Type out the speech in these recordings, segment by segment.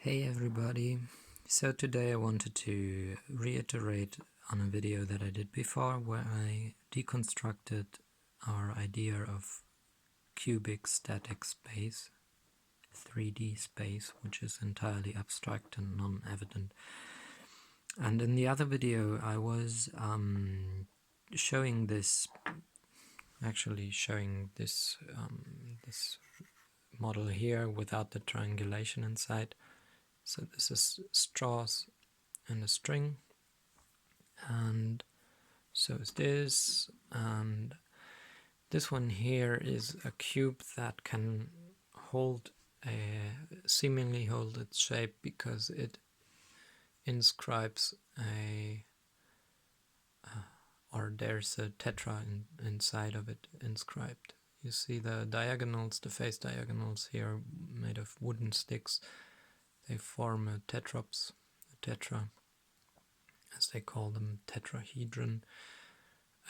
Hey everybody, so today I wanted to reiterate on a video that I did before where I deconstructed our idea of cubic static space, 3D space, which is entirely abstract and non-evident. And in the other video I was showing this model here without the triangulation inside. So this is straws and a string, and so is this, and this one here is a cube that can seemingly hold its shape because it inscribes or there's a tetra inside of it inscribed. You see the diagonals, the face diagonals here made of wooden sticks. They form a tetrops, a tetra, as they call them, tetrahedron.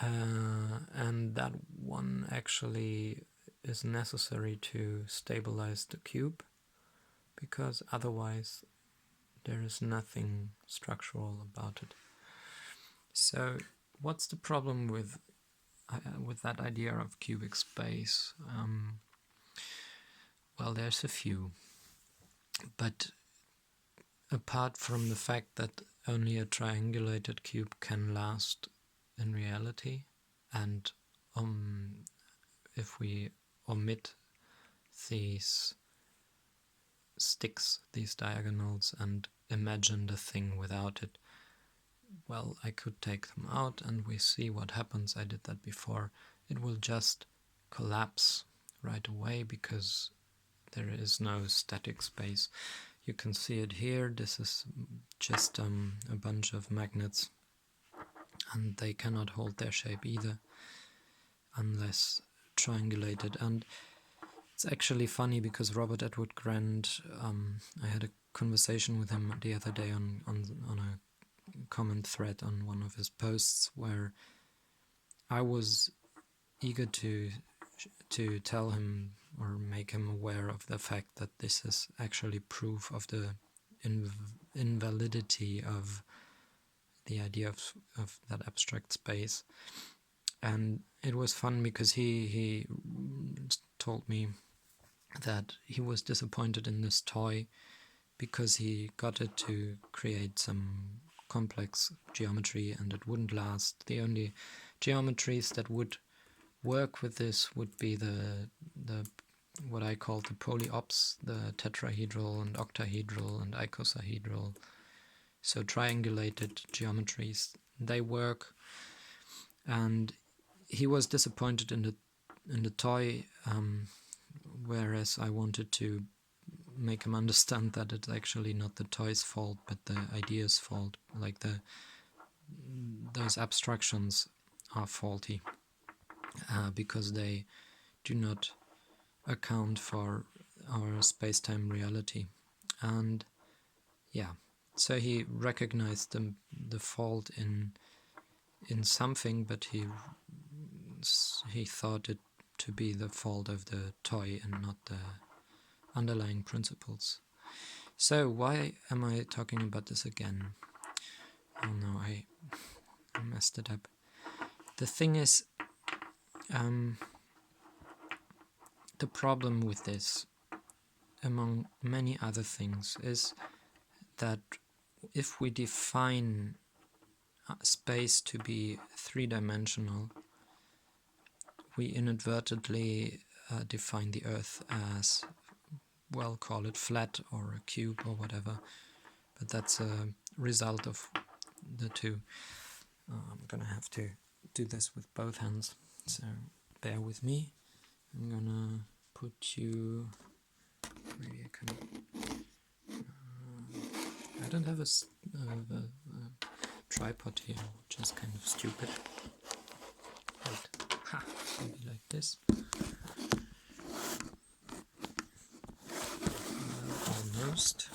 And that one actually is necessary to stabilize the cube, because otherwise there is nothing structural about it. So what's the problem with that idea of cubic space? Well, there's a few, but apart from the fact that only a triangulated cube can last in reality, and if we omit these sticks, these diagonals, and imagine the thing without it, well, I could take them out and we see what happens. I did that before. It will just collapse right away because there is no static space. You can see it here. This is just a bunch of magnets, and they cannot hold their shape either unless triangulated. And it's actually funny because Robert Edward Grant, I had a conversation with him the other day on a comment thread on one of his posts where I was eager to tell him or make him aware of the fact that this is actually proof of the invalidity of the idea of that abstract space. And it was fun because he told me that he was disappointed in this toy because he got it to create some complex geometry and it wouldn't last. The only geometries that would work with this would be the what I call the polyops, the tetrahedral and octahedral and icosahedral. So triangulated geometries, they work. And he was disappointed in the toy, whereas I wanted to make him understand that it's actually not the toy's fault but the idea's fault. Like those abstractions are faulty because they do not account for our space-time reality. And yeah, so he recognized the fault in something, but he thought it to be the fault of the toy and not the underlying principles. So why am I talking about this again? Oh no, I messed it up. The thing is, the problem with this, among many other things, is that if we define space to be three-dimensional, we inadvertently define the Earth as, well, call it flat or a cube or whatever, but that's a result of the two. I'm gonna have to do this with both hands, so bear with me. I'm gonna put you, maybe I can, I don't have a tripod here, which is kind of stupid. Wait, maybe like this. Almost.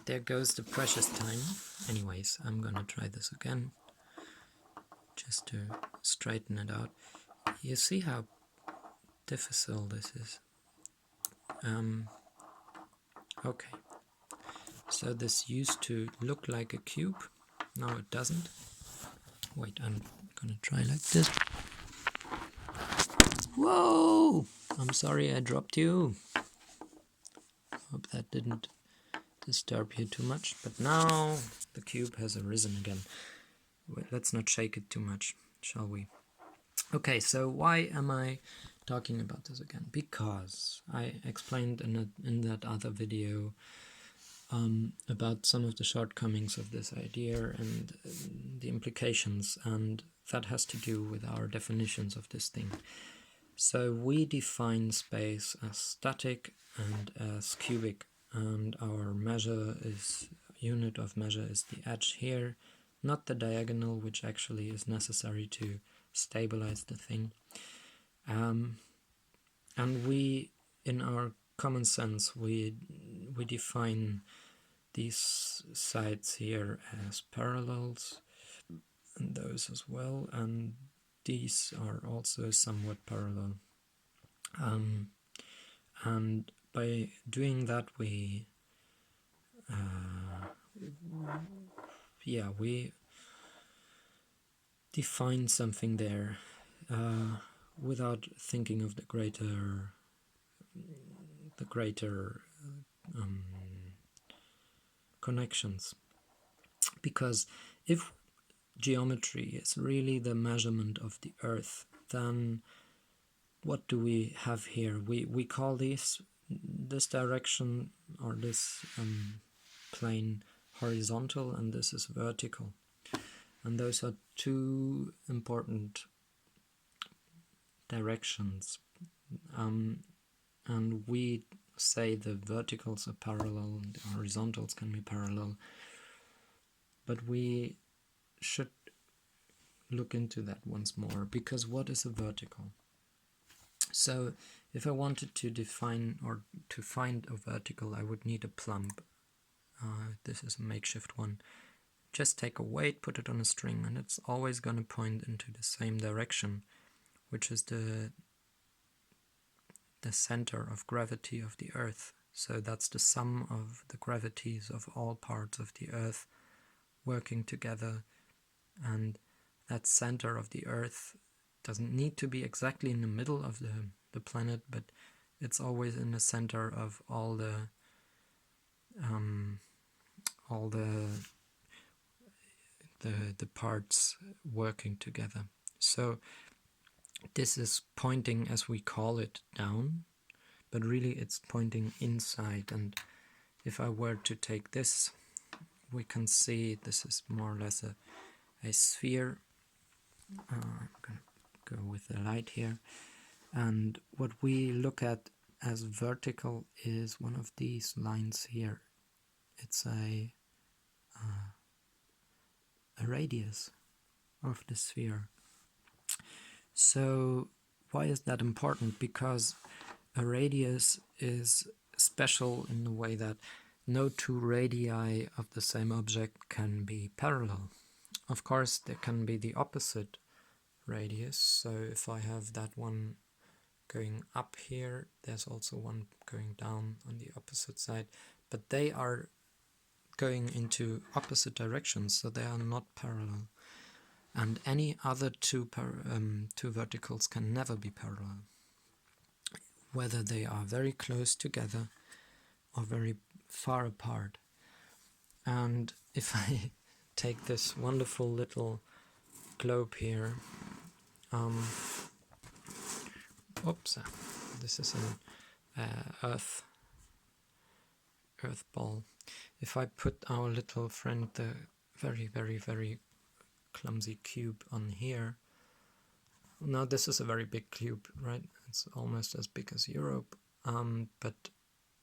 There goes the precious time. Anyways, I'm gonna try this again, just to straighten it out. You see how difficult this is? Okay. So this used to look like a cube, now it doesn't. Wait, I'm gonna try like this. Whoa! I'm sorry I dropped you. Hope that didn't disturb you too much. But now the cube has arisen again. Let's not shake it too much, shall we? Okay, so why am I talking about this again? Because I explained in that other video about some of the shortcomings of this idea and the implications, and that has to do with our definitions of this thing. So we define space as static and as cubic, and our unit of measure is the edge here, not the diagonal, which actually is necessary to stabilize the thing. And we, in our common sense, we define these sides here as parallels, and those as well, and these are also somewhat parallel. And by doing that, we define something there without thinking of the greater connections. Because if geometry is really the measurement of the Earth, then what do we have here? We call this direction, or this plane, horizontal, and this is vertical. And those are two important directions. And we say the verticals are parallel and the horizontals can be parallel. But we should look into that once more, because what is a vertical? So if I wanted to define or to find a vertical, I would need a plumb. This is a makeshift one. Just take a weight, put it on a string, and it's always going to point into the same direction, which is the center of gravity of the Earth. So that's the sum of the gravities of all parts of the Earth working together, and that center of the Earth doesn't need to be exactly in the middle of the planet, but it's always in the center of all the parts working together. So this is pointing, as we call it, down, but really it's pointing inside. And if I were to take this, we can see this is more or less a sphere. I'm going to go with the light here. And what we look at as vertical is one of these lines here. It's a radius of the sphere. So why is that important? Because a radius is special in the way that no two radii of the same object can be parallel. Of course, there can be the opposite radius. So if I have that one going up here, there's also one going down on the opposite side, but they are going into opposite directions, so they are not parallel. And any other two verticals can never be parallel, whether they are very close together or very far apart. And if I take this wonderful little globe here, oops, this is an earth ball. If I put our little friend, the very, very, very clumsy cube, on here, now this is a very big cube, right? It's almost as big as Europe, but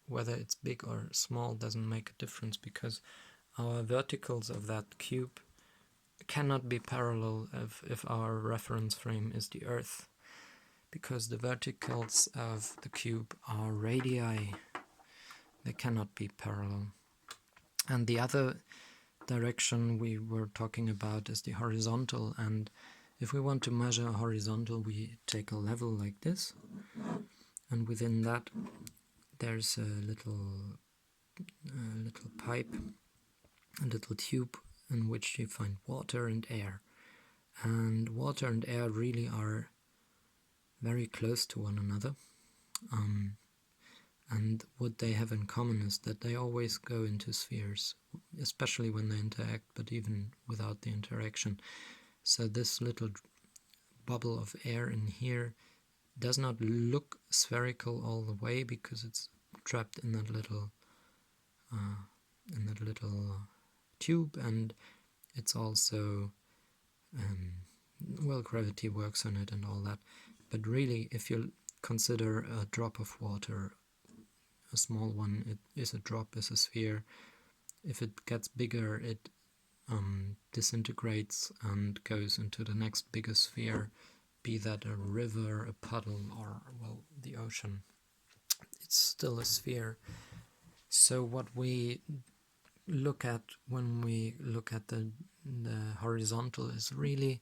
whether it's big or small doesn't make a difference, because our verticals of that cube cannot be parallel if our reference frame is the Earth, because the verticals of the cube are radii. They cannot be parallel. And the other direction we were talking about is the horizontal, and if we want to measure horizontal, we take a level like this, and within that there's a little little pipe, a little tube in which you find water and air. And water and air really are very close to one another. And what they have in common is that they always go into spheres, especially when they interact, but even without the interaction. So this little bubble of air in here does not look spherical all the way because it's trapped in that little tube, and it's also well, gravity works on it and all that. But really, if you consider a drop of water, a small one, it is a drop, is a sphere. If it gets bigger, it disintegrates and goes into the next bigger sphere, be that a river, a puddle, or, well, the ocean. It's still a sphere. So what we look at when we look at the horizontal is really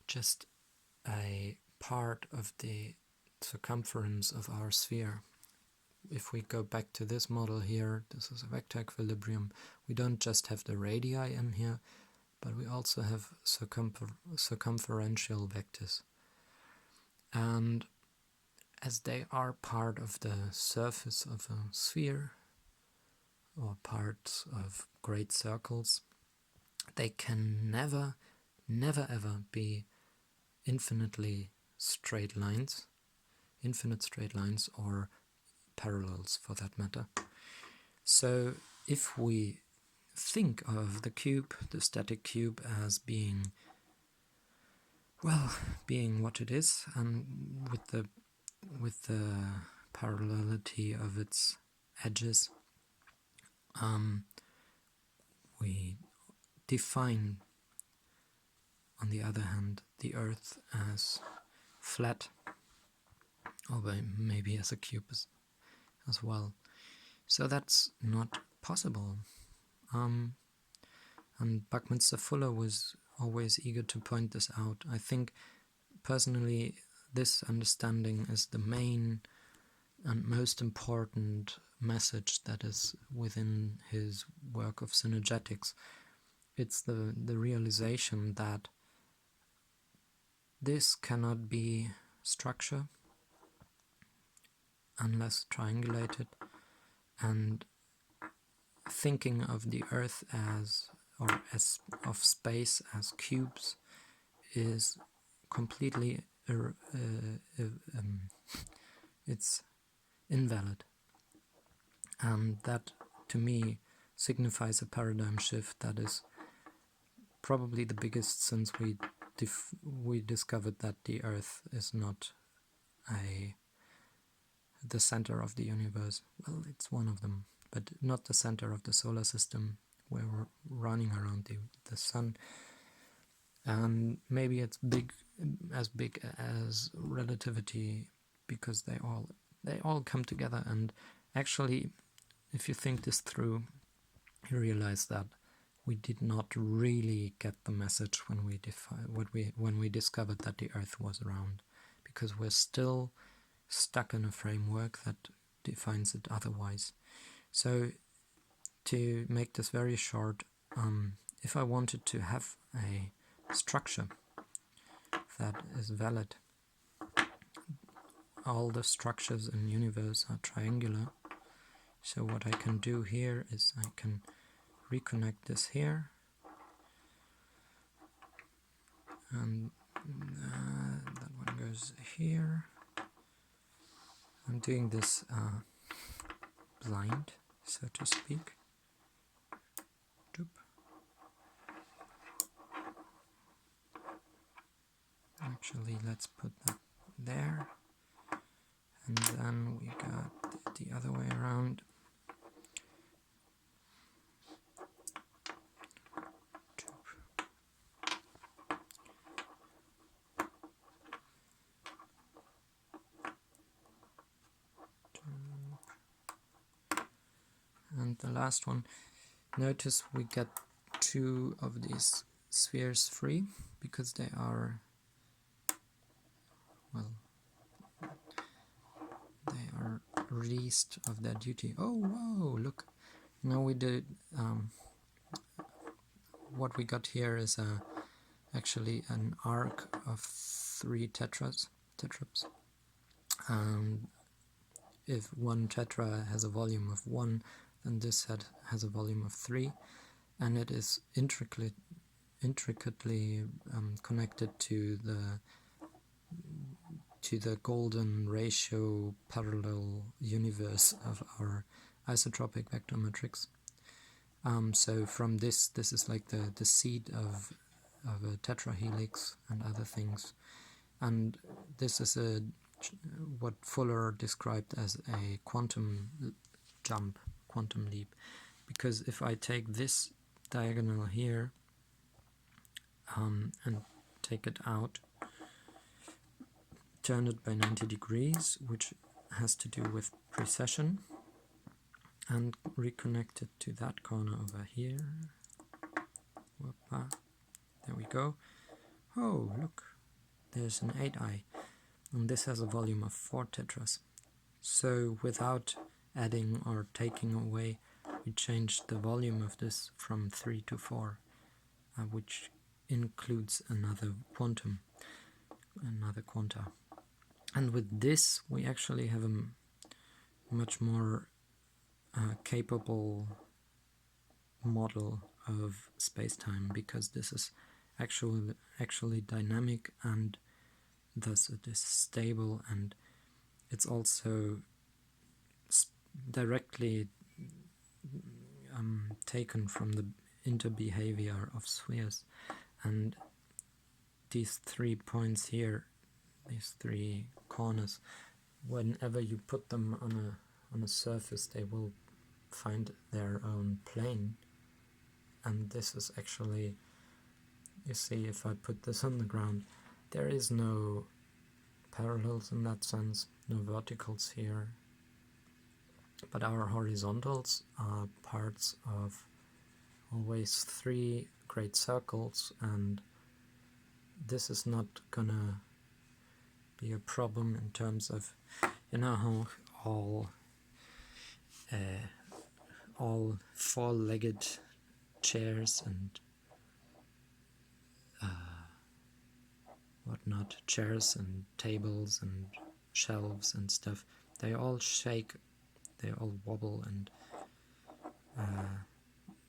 just a part of the circumference of our sphere. If we go back to this model here, this is a vector equilibrium, we don't just have the radii in here, but we also have circumferential vectors. And as they are part of the surface of a sphere, or parts of great circles, they can never ever be infinite straight lines or parallels for that matter. So if we think of the cube, the static cube, as being what it is, and with the parallelity of its edges, we define, on the other hand, the Earth as flat, or maybe as a cube as well. So that's not possible. And Buckminster Fuller was always eager to point this out. I think, personally, this understanding is the main and most important message that is within his work of synergetics. It's the realization that this cannot be structure unless triangulated, and thinking of the Earth of space as cubes is completely it's invalid, and that to me signifies a paradigm shift that is probably the biggest since we discovered that the Earth is not the center of the universe. Well, it's one of them, but not the center of the solar system where we're running around the sun. And maybe it's as big as relativity, because they all come together. And actually, if you think this through, you realize that we did not really get the message when we discovered that the Earth was round, because we're still stuck in a framework that defines it otherwise. So, to make this very short, if I wanted to have a structure that is valid, all the structures in the universe are triangular. So what I can do here is I can reconnect this here, and that one goes here. I'm doing this blind, so to speak. Doop. Actually, let's put that there, and then we got the other way around. And the last one, notice we get two of these spheres free because they are, well, they are released of their duty. Oh, whoa, look, Now we did, what we got here is actually an arc of 3 tetraps. If one tetra has a volume of 1, then this set has a volume of 3, and it is intricately connected to the golden ratio parallel universe of our isotropic vector matrix. So from this is like the seed of a tetrahelix and other things, and this is what Fuller described as a quantum jump, quantum leap, because if I take this diagonal here and take it out, turn it by 90 degrees, which has to do with precession, and reconnect it to that corner over here. Whoopa. There we go. Oh, look, there's an 8i, and this has a volume of 4 tetras. So without adding or taking away, we changed the volume of this from 3 to 4, which includes another quanta. And with this, we actually have a much more capable model of space-time, because this is actually dynamic, and thus it is stable, and it's also directly taken from the interbehavior of spheres. And these 3 points here, these 3 corners, whenever you put them on a surface, they will find their own plane. And this is actually, you see, if I put this on the ground, there is no parallels in that sense, no verticals here. But our horizontals are parts of always 3 great circles, and this is not gonna be a problem in terms of, you know how all 4-legged chairs and whatnot, chairs and tables and shelves and stuff, they all shake, they all wobble, and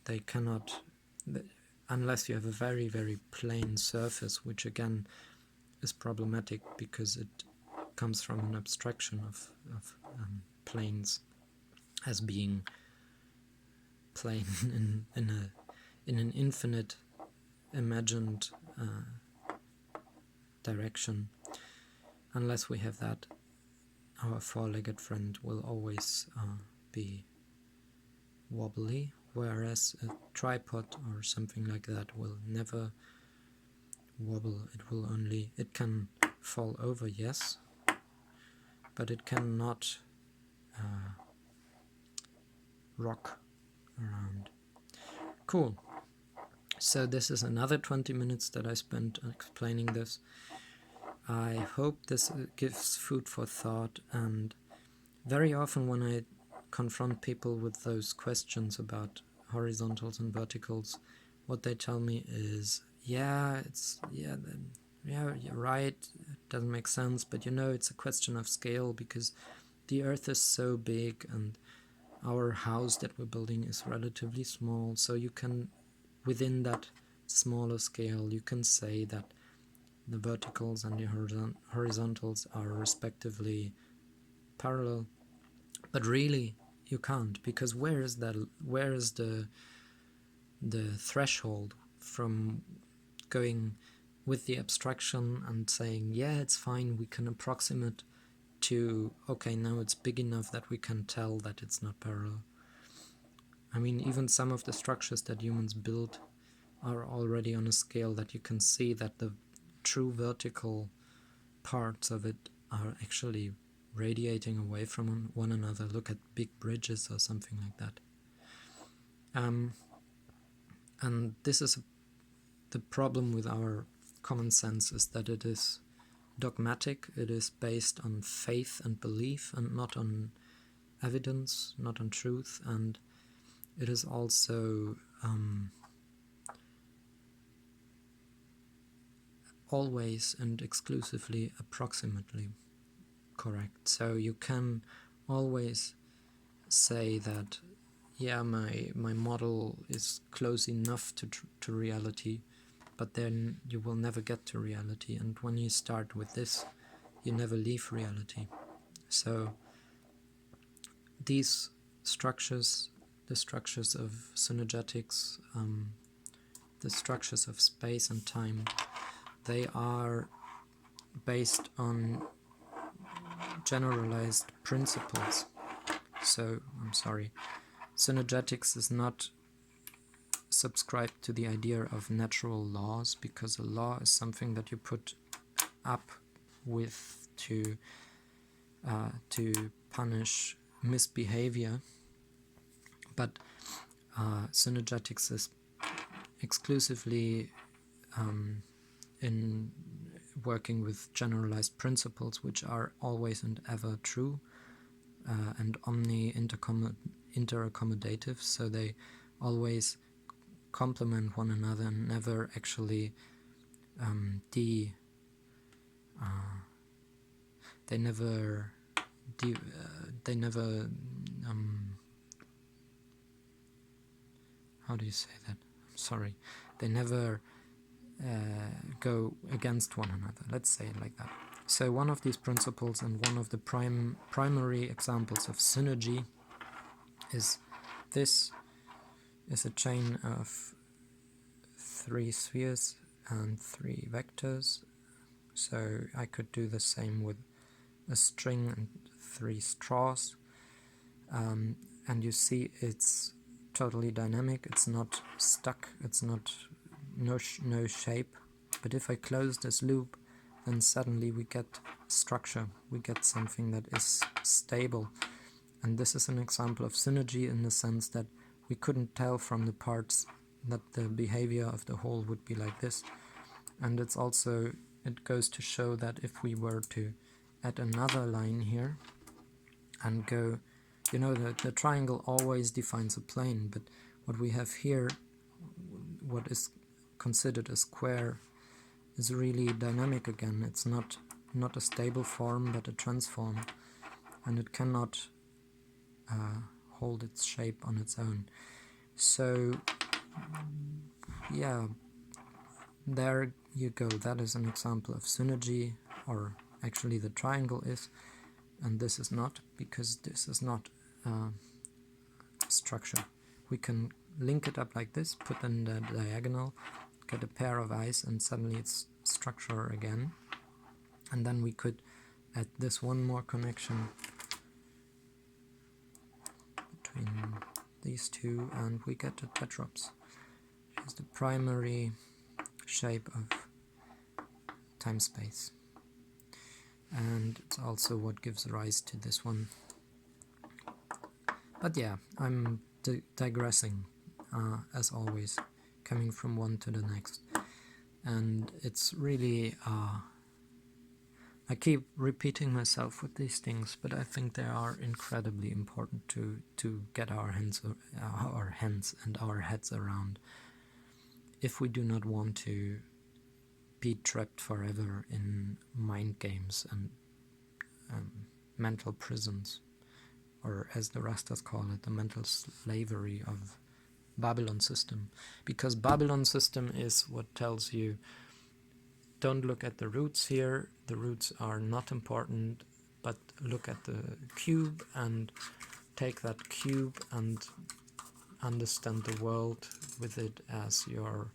they cannot, unless you have a very, very plain surface, which again is problematic because it comes from an abstraction of planes as being plane in an infinite imagined direction. Unless we have that, our 4-legged friend will always be wobbly, whereas a tripod or something like that will never wobble. It can fall over, yes, but it cannot rock around. Cool. So this is another 20 minutes that I spent explaining this. I hope this gives food for thought, and very often when I confront people with those questions about horizontals and verticals, what they tell me is, yeah, you're right, it doesn't make sense, but it's a question of scale, because the Earth is so big and our house that we're building is relatively small, so you can, within that smaller scale, you can say that the verticals and the horizontals are respectively parallel, but really you can't, because where is the threshold from going with the abstraction and saying, yeah, it's fine, we can approximate, to, okay, now it's big enough that we can tell that it's not parallel. I mean, even some of the structures that humans build are already on a scale that you can see that the true vertical parts of it are actually radiating away from one another. Look at big bridges or something like that. And this is the problem with our common sense, is that it is dogmatic, it is based on faith and belief and not on evidence, not on truth, and it is also always and exclusively approximately correct. So you can always say that, yeah, my model is close enough to reality, but then you will never get to reality. And when you start with this, you never leave reality. So these structures, the structures of synergetics, the structures of space and time, they are based on generalized principles. So, I'm sorry, synergetics is not subscribed to the idea of natural laws, because a law is something that you put up with to punish misbehavior, but synergetics is exclusively in working with generalized principles, which are always and ever true and interaccommodative, so they always complement one another and never actually they never how do you say that? I'm sorry. They never go against one another. Let's say it like that. So one of these principles and one of the primary examples of synergy is this is a chain of 3 spheres and 3 vectors. So I could do the same with a string and 3 straws. And you see it's totally dynamic, it's not stuck, it's not no shape. But if I close this loop, then suddenly we get structure, we get something that is stable. And this is an example of synergy in the sense that we couldn't tell from the parts that the behavior of the whole would be like this. And it's also, it goes to show that if we were to add another line here and go, you know, the triangle always defines a plane, but what we have here, what is considered a square, is really dynamic again. It's not a stable form, but a transform, and it cannot hold its shape on its own. So yeah, there you go. That is an example of synergy, or actually the triangle is, and this is not, because this is not structure. We can link it up like this, put in the diagonal, get a pair of eyes, and suddenly it's structure again. And then we could add this one more connection between these two, and we get a tetraps, which is the primary shape of time-space. And it's also what gives rise to this one. But yeah, I'm digressing, as always, coming from one to the next. And it's really, I keep repeating myself with these things, but I think they are incredibly important to get our hands and our heads around, if we do not want to be trapped forever in mind games and mental prisons, or as the Rastas call it, the mental slavery of Babylon system. Because Babylon system is what tells you, don't look at the roots here, the roots are not important, but look at the cube and take that cube and understand the world with it as your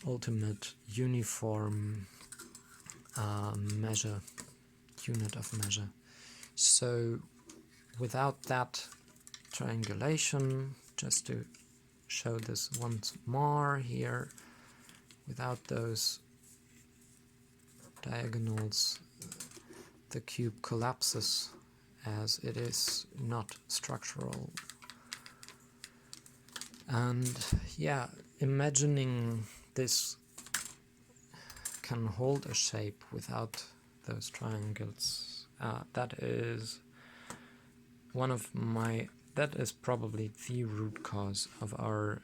ultimate uniform measure, unit of measure. So without that triangulation, just to show this once more here, without those diagonals, the cube collapses as it is not structural. And yeah, imagining this can hold a shape without those triangles, that is one of my that is probably the root cause of our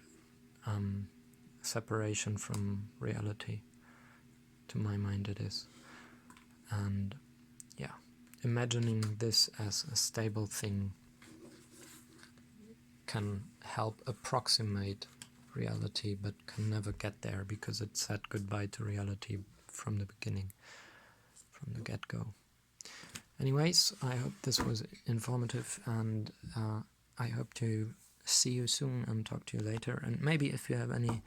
separation from reality. To my mind it is. And yeah, imagining this as a stable thing can help approximate reality, but can never get there because it said goodbye to reality from the beginning, from the get-go. Anyways, I hope this was informative, and I hope to see you soon and talk to you later. And maybe if you have any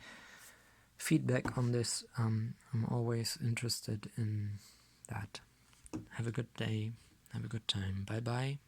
feedback on this, I'm always interested in that. Have a good day. Have a good time. Bye bye.